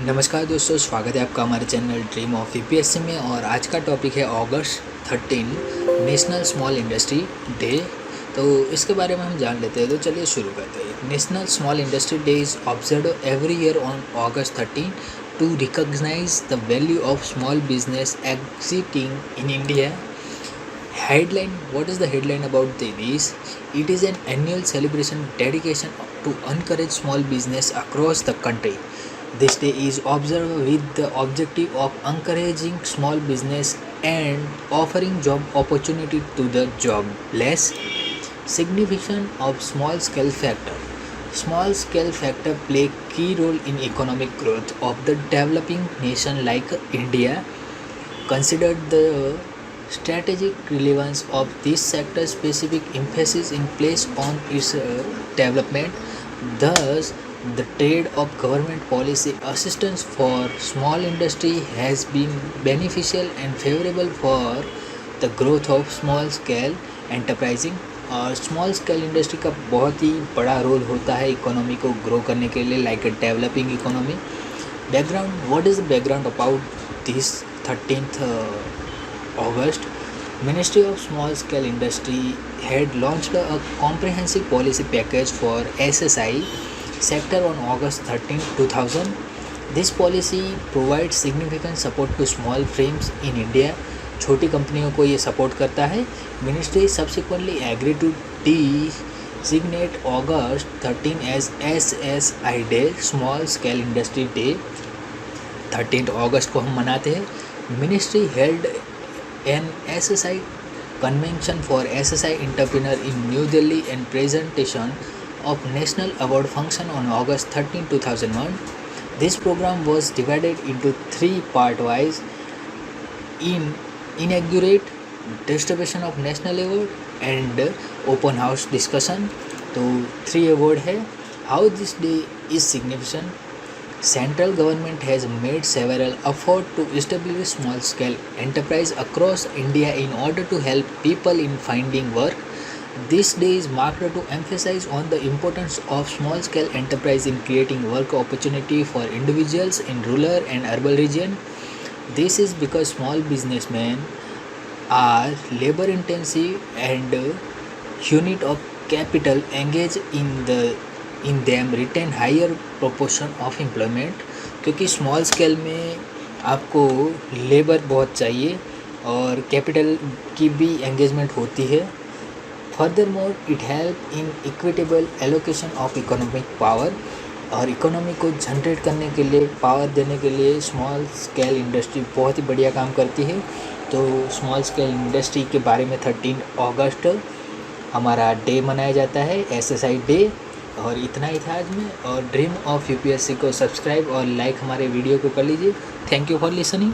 नमस्कार दोस्तों, स्वागत है आपका हमारे चैनल ड्रीम ऑफ यूपीएससी में। और आज का टॉपिक है अगस्त 13 नेशनल स्मॉल इंडस्ट्री डे। तो इसके बारे में हम जान लेते हैं। तो चलिए शुरू करते हैं। National small industry day is observe every year on August 13 to recognise the value of small business existing in India. Headline: what is the headline about this? It is an annual celebration dedication to encourage small business across the country. This day is observed with the objective of encouraging small business and offering job opportunity to the jobless. Significance of small scale factor: small scale factor play key role in economic growth of the developing nation like India. Considered the strategic relevance of this sector, specific emphasis is placed on its development. Thus, the trade of government policy assistance for small industry has been beneficial and favorable for the growth of small scale enterprising. और small scale industry का बहुत ही बड़ा role होता है economy को grow करने के लिए, like a developing economy. Background: what is the background about this 13th August? Ministry of Small Scale Industry had launched a comprehensive policy package for SSI sector on August 13, 2000. This policy provides significant support to small firms in India. छोटी कंपनियों को ये support करता है. Ministry subsequently agreed to designate August 13 as SSI Day, Small Scale Industry Day. 13 अगस्त को हम मनाते हैं. Ministry held an SSI convention for SSI entrepreneur in New Delhi and presentation of national award function on August 13, 2001. This program was divided into three part-wise: in inaugurate, distribution of national award and open house discussion. तो 3 award है. How this day is significant? Central government has made several efforts to establish small-scale enterprise across India in order to help people in finding work. This day is marked to emphasize on the importance of small-scale enterprise in creating work opportunity for individuals in rural and urban region. This is because small businessmen are labor-intensive and unit of capital engaged in them retain higher proportion of employment. क्योंकि small scale में आपको labour बहुत चाहिए और capital की भी engagement होती है. Furthermore it help in equitable allocation of economic power. और इकोनॉमी को जनरेट करने के लिए, पावर देने के लिए स्मॉल स्केल इंडस्ट्री बहुत ही बढ़िया काम करती है. तो स्मॉल स्केल इंडस्ट्री के बारे में 13 अगस्त हमारा डे मनाया जाता है, SSI डे. और इतना ही था आज में. और ड्रीम ऑफ यूपीएससी को सब्सक्राइब और लाइक हमारे वीडियो को कर लीजिए. Thank you for listening.